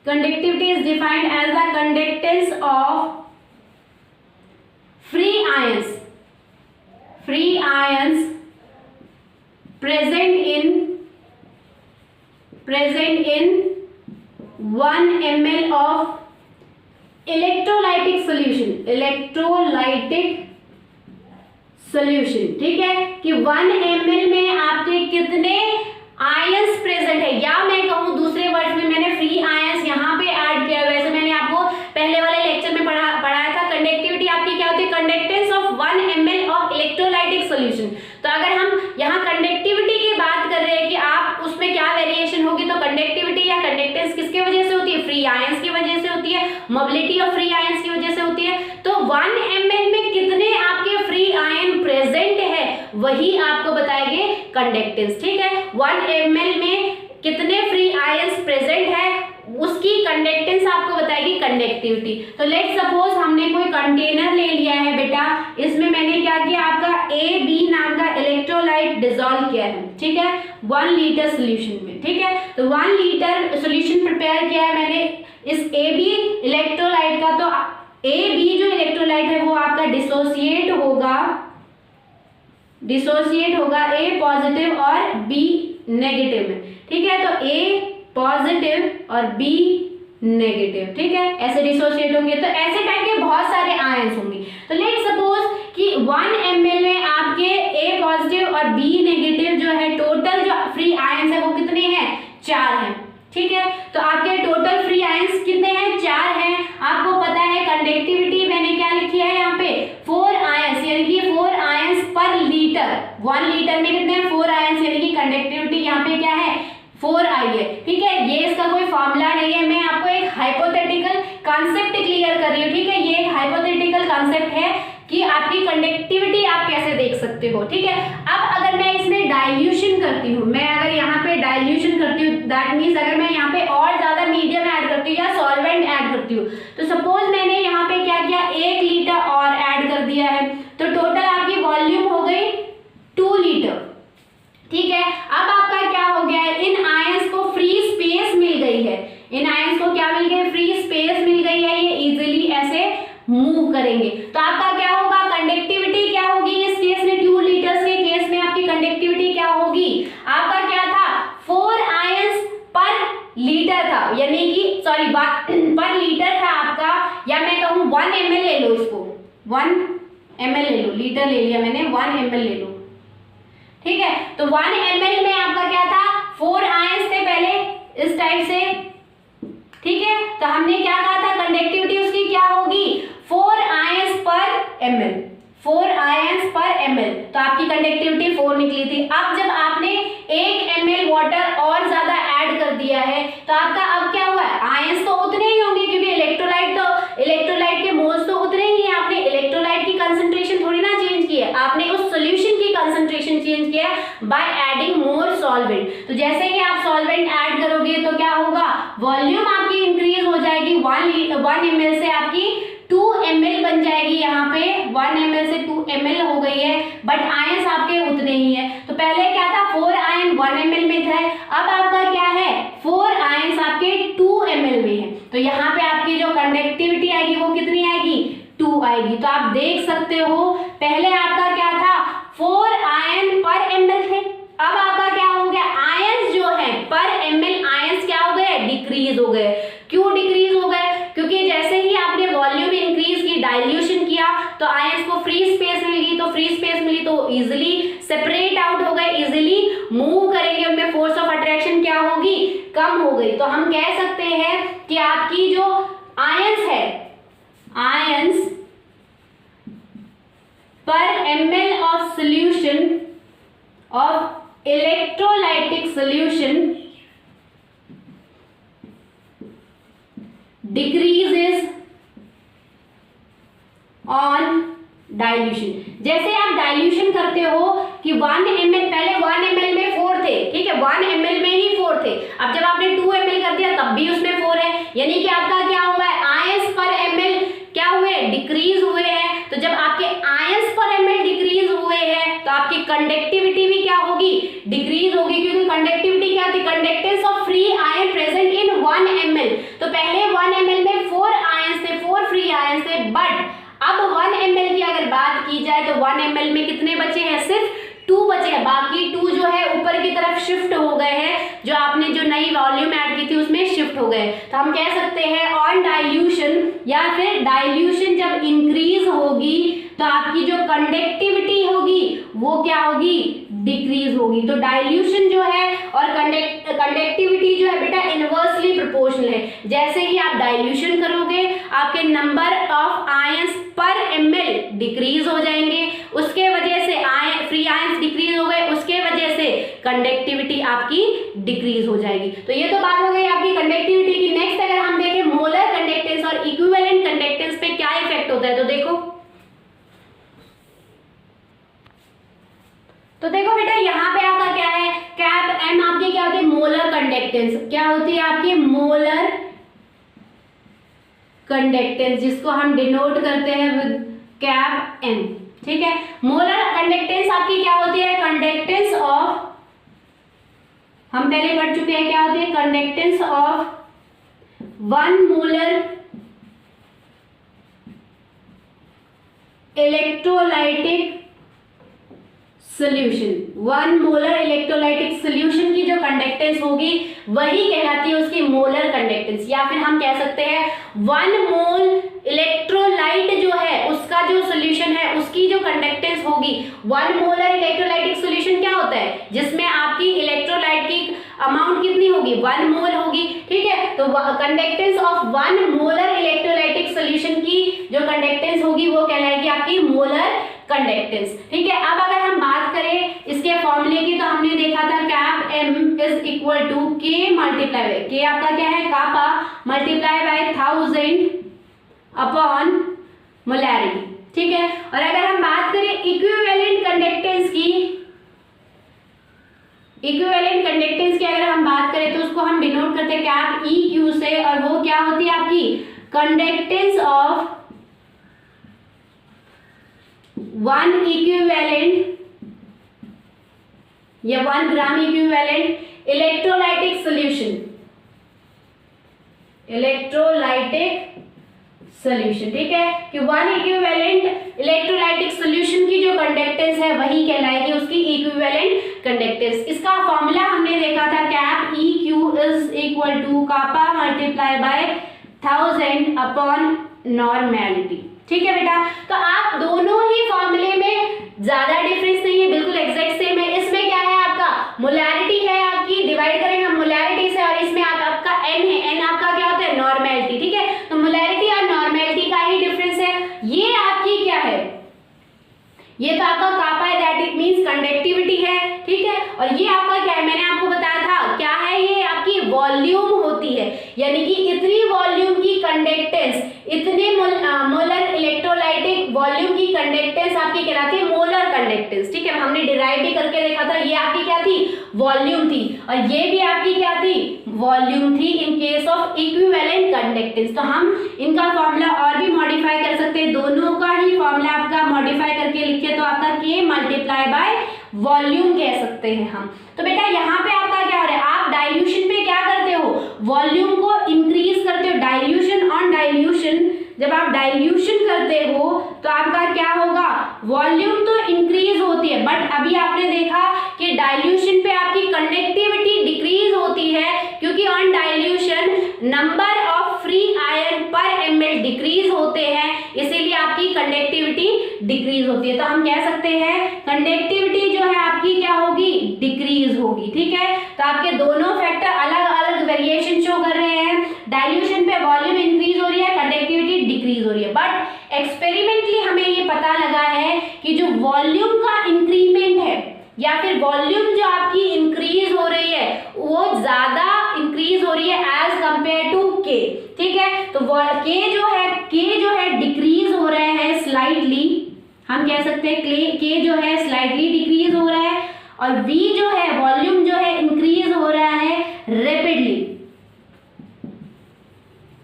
conductivity is defined as the conductance of free ions present in 1 ml of electrolytic solution, ठीक है, कि 1 ml में आपके कितने आयंस प्रेजेंट है, या मैं कहूं दूसरे वर्ड में मैंने फ्री आयंस यहाँ पे ऐड किया। वैसे मैंने आपको पहले वाले लेक्चर में पढ़ाया था कंडक्टिविटी आपकी क्या होती है, conductance of 1 ml of electrolytic solution. तो अगर हम यहाँ कंडक्टिविटी की बात कर रहे हैं कि आप उसमें क्या वेरिएशन होगी, तो कंडक्टिविटी या कंडक्टेंस किसके वजह से होती है, फ्री आयंस की वजह से होती है, मोबिलिटी ऑफ फ्री आयंस की वजह से होती है। तो 1 ml में कितने आपके फ्री आयन प्रेजेंट है वही आपको बताएंगे कंडक्टेंस, ठीक है। 1 ml में कितने फ्री आयंस प्रेजेंट है उसकी कंडक्टेंस आपको बताएगी कंडक्टिविटी। तो लेट्स सपोज हमने कोई कंटेनर ले लिया है बेटा, इसमें मैंने क्या किया, आपका AB नाम का इलेक्ट्रोलाइट डिसॉल्व किया है, ठीक है, 1 लीटर सोल्यूशन में, ठीक है। तो 1 लीटर सोल्यूशन प्रिपेयर किया है मैंने इस AB इलेक्ट्रोलाइट का। तो AB जो इलेक्ट्रोलाइट है वो आपका डिसोसिएट होगा A पॉजिटिव और B नेगेटिव में, ठीक है। तो A पॉजिटिव और B नेगेटिव, ठीक है, ऐसे डिसोसिएट होंगे। तो ऐसे टाइप के बहुत सारे आयंस होंगे। तो लेट्स सपोज कि 1 ml में आपके A पॉजिटिव और B नेगेटिव जो है टोटल जो फ्री आयंस है वो कितने हैं, 4 हैं, ठीक है। तो आपके टोटल फ्री आयंस कितने हैं, 4 हैं। आपको पता है कंडक्टिविटी मैंने क्या लिखी है यहाँ पे, 4 आयंस, यानी कि 4 आयंस पर लीटर। 1 लीटर में कितने हैं, 4 आयंस, यानी कि कंडक्टिविटी यहाँ पे क्या है, 4 आई है, ठीक है। ये इसका कोई फॉर्मूला नहीं है, मैं आपको एक हाइपोथेटिकल कॉन्सेप्ट क्लियर कर रही हूँ, ठीक है। ये एक हाइपोथेटिकल कॉन्सेप्ट है कि आपकी कंडक्टिविटी आप कैसे देख सकते हो, ठीक है। अब अगर मैं इसमें डाइल्यूशन करती हूँ, मैं अगर यहाँ पे डाइल्यूशन करती हूँ, दैट मीन्स अगर मैं यहाँ पे और ज्यादा मीडियम ऐड करती हूँ या सॉल्वेंट ऐड करती हूँ, तो सपोज मैंने यहाँ पे क्या किया, 1 लीटर और ऐड कर दिया है, तो टोटल आपकी वॉल्यूम हो गई 2 लीटर, ठीक है। अब आपका क्या हो गया है, इन आयंस को फ्री स्पेस मिल गई है, इन आयंस को क्या मिल गई, फ्री स्पेस मिल गई है, ये इजीली ऐसे मूव करेंगे। तो आपका क्या होगा, कंडक्टिविटी क्या होगी इस केस में, 2 लीटर्स के केस में आपकी कंडक्टिविटी क्या होगी, आपका क्या था, 4 आयंस पर लीटर था, यानी कि सॉरी पर लीटर था आपका, या मैं कहूँ 1 ml ले लो, इसको 1 ml ले लो, लीटर ले लिया मैंने, 1 ml ले लो, ठीक है। तो 1 ml में आपका क्या था, 4 आयंस थे पहले इस टाइप से, ठीक है। तो हमने क्या कहा था, कंडक्टिविटी उसकी क्या होगी, 4 आयंस पर ml, 4 आयंस पर ml, तो आपकी कंडक्टिविटी 4 निकली थी। अब जब आपने 1 ml वाटर और ज्यादा ऐड कर दिया है, तो आपका अब क्या हुआ है, आयंस तो उतने ही होंगे, क्योंकि इलेक्ट्रोलाइट के मोल्स तो उतने ही हैं। आपने इलेक्ट्रोलाइट की कंसंट्रेशन थोड़ी ना चेंज की है, आपने उस सॉल्यूशन की कंसंट्रेशन चेंज किया बाय एडिंग मोर सॉल्वेंट। तो जैसे ही आप सॉल्वेंट ऐड करोगे तो क्या होगा, वॉल्यूम आपकी इंक्रीज हो जाएगी, 1 ml से आपकी 2 ml बन जाएगी, यहाँ पे 1 ml से 2 ml हो गई है, बट आयंस आपके उतने ही है। तो पहले क्या था, 4 आयन 1 ml में थे, अब आपका क्या है, 4 आयंस आपके 2 ml में है। तो यहाँ पे आपकी जो कंडक्टिविटी आएगी वो कितनी आएगी, 2 आएगी। तो आप देख सकते हो पहले आपका क्या था, 4 आयन पर ml थे, अब आपका क्या हो गया, आयंस जो है पर ml आयंस क्या हो गए, डिक्रीज हो गए। क्यों डिक्रीज हो गए, क्योंकि जैसे ही आपने इजिली सेपरेट आउट हो गए, इजिली मूव करेंगे, उनमें फोर्स ऑफ अट्रैक्शन क्या होगी, कम हो गई। तो हम कह सकते हैं कि आपकी जो आयंस है, आयंस पर ml of solution of electrolytic solution decreases on dilution. जैसे आप डाइल्यूशन करते हो कि 1 ml, पहले 1 ml में 4 थे, ठीक है, 1 ml में ही 4 थे, अब जब आपने 2 ml कर दिया तब भी उसमें 4 है, यानी कि आपका क्या हुआ है, आयंस पर ml क्या हुए, डिक्रीज हुए हैं। तो जब आपके आयंस पर ml डिक्रीज हुए हैं तो आपकी कंडक्टिविटी भी क्या होगी, डिक्रीज होगी, क्योंकि कंडक्टिविटी क्या थी, conductance of free ion present in 1 ml। तो पहले 1 ml में 4 आयंस थे, 4 फ्री आयंस थे, बट अब 1 ml की अगर बात की जाए तो 1 ml में कितने बचे हैं, सिर्फ 2 बचे हैं, बाकी 2 जो है ऊपर की तरफ शिफ्ट हो गए हैं, जो आपने जो नई वॉल्यूम ऐड की थी उसमें शिफ्ट हो गए। तो हम कह सकते हैं ऑन डाइल्यूशन, या फिर डाइल्यूशन जब इंक्रीज होगी तो आपकी जो कंडक्टिविटी होगी वो क्या होगी, डिक्रीज होगी। तो डाइल्यूशन जो है और कंडक्टिविटी जो है बेटा इनवर्सली प्रोपोर्शनल है। जैसे ही आप डाइल्यूशन करोगे आपके नंबर ऑफ आयंस पर ml डिक्रीज हो जाएंगे, उसके वजह से फ्री आयंस डिक्रीज हो गए, उसके वजह से कंडक्टिविटी आपकी डिक्रीज हो जाएगी। तो ये तो बात हो गई आपकी कंडक्टिविटी की। नेक्स्ट अगर हम देखें मोलर कंडक्टेंस और इक्विवेलेंट कंडक्टेंस पे क्या इफेक्ट होता है, तो देखो बेटा यहाँ पे आपका क्या है, कैप एम आपकी क्या होती है, मोलर कंडक्टेंस क्या होती है आपकी, मोलर कंडक्टेंस, जिसको हम डिनोट करते हैं विद कैप एम, ठीक है। मोलर कंडक्टेंस आपकी क्या होती है, कंडक्टेंस ऑफ, हम पहले पढ़ चुके हैं क्या होती है, conductance of 1 molar electrolytic solution, 1 molar electrolytic solution की जो कंडक्टेंस होगी वही कहलाती है उसकी मोलर कंडक्टेंस। या फिर हम कह सकते हैं 1 मोल इलेक्ट्रोलाइट जो है उसका जो सोल्यूशन है उसकी जो कंडक्टेंस होगी, 1 मोलर इलेक्ट्रोलाइटिक सोल्यूशन क्या होता है, जिसमें आपकी इलेक्ट्रोलाइट की अमाउंट कितनी होगी, 1 मोल होगी, ठीक है। तो conductance of 1 molar electrolytic solution की जो कंडक्टेंस होगी वो कहलाएगी आपकी मोलर कंडक्टेंस, ठीक है। अब अगर हम बात करें इसके फॉर्मूले की, तो हमने देखा था cap m is equal to K multiply by, K आपका क्या है, kappa multiply by 1000 upon molarity, ठीक है। और अगर हम बात करें इक्विवेलेंट कंडक्टेंस की, इक्विवेलेंट कंडक्टेंस की अगर हम बात करें तो उसको हम डिनोट करते हैं कैप ई क्यू से, और वो क्या होती है आपकी कंडक्टेंस ऑफ 1 इक्विवेलेंट या 1 gram equivalent electrolytic solution, electrolytic solution, ठीक है, कि 1 इक्विवेलेंट इलेक्ट्रोलाइटिक सोल्यूशन की जो कंडक्टेंस है वही कहलाएगी उसकी इक्विवेलेंट कंडक्टेंस। इसका फॉर्मूला हमने देखा था cap E Q is equal to kappa multiply by 1000 upon normality, ठीक है बेटा। तो आप दोनों ही फॉर्मूले में ज्यादा डिफरेंस नहीं है, बिल्कुल एग्जैक्ट सेम है। इसमें क्या है आपका मोलैरिटी है आपकी, डिवाइड करेंगे हम मोलैरिटी से, और इसमें आपका n है, n आपका क्या होता है नॉर्मेलिटी, ठीक है। तो मोलैरिटी और नॉर्मेलिटी का ही डिफरेंस है। ये आपकी क्या है, ये तो आपका कापा है, दैट इट मींस कंडक्टिविटी है, ठीक है। और ये आपका क्या है, मैंने आपको बताया था क्या है, ये आपकी वॉल्यूम होती है, यानी कि इतनी वॉल्यूम की कंडक्टेंस, इतने मोलर इलेक्ट्रोलाइटिक वॉल्यूम की कंडक्टेंस आपकी कहलाती है मोलर कंडक्टेंस, ठीक है। हमने डिराइव भी करके देखा था, ये आपकी क्या थी, वॉल्यूम थी, और ये भी आपकी क्या थी, वॉल्यूम थी in case of equivalent conductance. तो हम इनका फॉर्मूला और भी मॉडिफाई कर सकते हैं, दोनों का ही फॉर्मूला आपका मॉडिफाई करके लिखे तो आपका के मल्टीप्लाई बाय वॉल्यूम कह सकते हैं हम। तो बेटा यहाँ पे आपका क्या हो रहा है, आप डाइल्यूशन पे क्या करते हो, वॉल्यूम को इंक्रीज करते हो, डाइल्यूशन ऑन डाइल्यूशन, जब आप डाइल्यूशन करते हो तो आपका क्या होगा, वॉल्यूम तो इंक्रीज होती है, बट अभी आपने देखा कि डाइल्यूशन पे आपकी कंडक्टिविटी डिक्रीज होती है, क्योंकि on dilution number of free ion पर ml डिक्रीज होते हैं, इसीलिए आपकी कंडक्टिविटी डिक्रीज होती है। तो हम कह सकते हैं कंडक्टिविटी जो है आपकी क्या होगी, डिक्रीज होगी। ठीक है, तो आपके दोनों फैक्टर अलग अलग वेरिएशन शो कर रहे हैं। डाइल्यूशन पे वॉल्यूम इंक्रीज हो रही है, कंडक्टिविटी डिक्रीज हो रही है। बट एक्सपेरिमेंटली हमें ये पता लगा है कि जो वॉल्यूम का इंक्रीमेंट है या फिर वॉल्यूम जो आपकी इंक्रीज हो रही है वो ज्यादा इंक्रीज हो रही है एज कंपेयर टू के। ठीक है, तो के जो है डिक्रीज हो रहा है स्लाइटली, हम कह सकते हैं के जो है स्लाइटली डिक्रीज हो रहा है, और v जो है वॉल्यूम जो है इंक्रीज हो रहा है रेपिडली।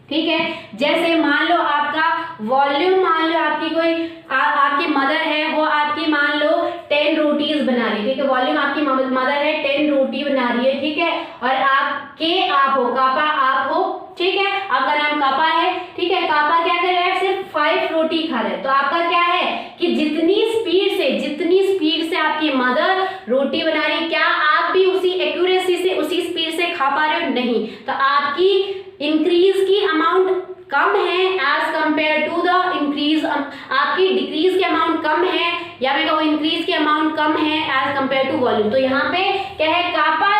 ठीक है, जैसे मान लो आपका वॉल्यूम, मान लो आपकी कोई आपकी मदर है, वो आपकी मान लो 10 रोटीज बना रही है। ठीक है, वॉल्यूम आपकी मदर है 10 रोटी बना रही है। ठीक है, और आप हो, कापा आप हो। ठीक है, आपका नाम कापा है। ठीक है, कापा क्या कर रहा है, सिर्फ 5 रोटी खा रहे हैं। तो आपका क्या है कि जितनी स्पीड से आपकी मदर रोटी बना रही है, क्या आप भी उसी एक्यूरेसी से उसी स्पीड से खा पा रहे हो? नहीं। तो आपकी इंक्रीज की अमाउंट कम है as compare to the increase, आपकी डिक्रीज की अमाउंट कम है, या मैं कहूँ इंक्रीज की अमाउंट कम है एज कंपेयर टू वॉल्यूम। तो यहाँ पे क्या है, कापा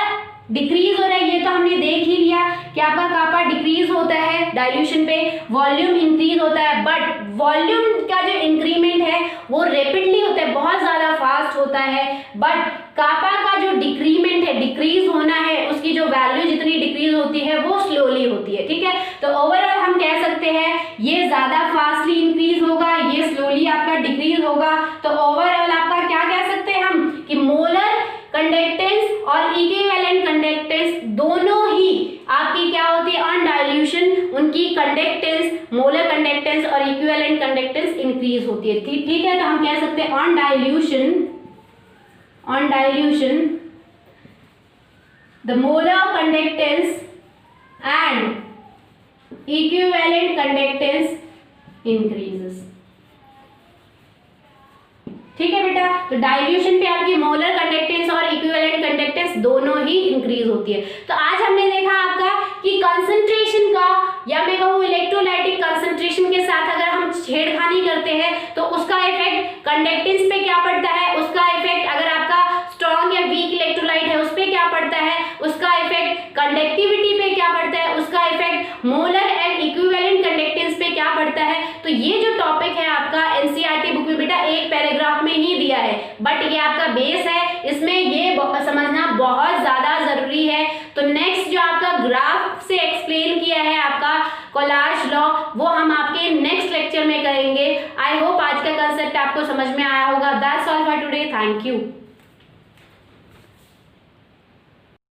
डिक्रीज हो रहा है, ये तो हमने देख ही लिया कि आपका कापा डिक्रीज होता है डाइल्यूशन पे, वॉल्यूम इंक्रीज होता है। बट वॉल्यूम का जो इंक्रीमेंट है वो रेपिडली होता है, बहुत ज्यादा फास्ट होता है। बट कापा का जो डिक्रीमेंट है, डिक्रीज होना है, उसकी जो वैल्यू जितनी डिक्रीज होती है वो स्लोली होती है। ठीक है, तो ओवरऑल हम कह सकते हैं ये ज्यादा फास्टली इंक्रीज होगा, ये स्लोली आपका डिक्रीज होगा। तो ओवरऑल आपका क्या कह सकते हैं हम कि मोलर कंडक्टेंस और इक्विवेलेंट कंडक्टेंस दोनों ही आपकी क्या होती है, ऑन डाइल्यूशन उनकी कंडक्टेंस, मोलर कंडक्टेंस और इक्विवेलेंट कंडक्टेंस इंक्रीज होती है। ठीक है, तो हम कह सकते हैं on dilution the molar conductance and equivalent conductance increases। ठीक है बेटा, तो डाइल्यूशन पे आपकी मोलर कंडक्टेंस और इक्विवेलेंट कंडक्टेंस दोनों ही इंक्रीज होती है। तो आज हमने देखा आपका कि कंसंट्रेशन का, या मैं कहूँ इलेक्ट्रोलाइटिक कंसंट्रेशन के साथ अगर हम छेड़खानी करते हैं तो उसका इफेक्ट कंडक्टेंस पे क्या पड़ता है, उसका इफेक्ट अगर आपका स्ट्रॉन्ग या वीक इलेक्ट्रोलाइट है उस पे क्या पड़ता है, उसका इफेक्ट कंडक्टिविटी पे क्या पड़ता है, उसका effect molar and equivalent conductance पे क्या पड़ता है। तो ये जो टॉपिक है आपका एनसीईआरटी बुक में बेटा एक पैराग्राफ में ही दिया है, बट ये आपका बेस है, इसमें ये समझना बहुत ज्यादा जरूरी है। तो नेक्स्ट जो आपका ग्राफ से एक्सप्लेन किया है आपका कोलाज लॉ, वो हम आपके नेक्स्ट लेक्चर में करेंगे। आई होप आज का कंसेप्ट आपको समझ में आया होगा। That's all for today, thank you.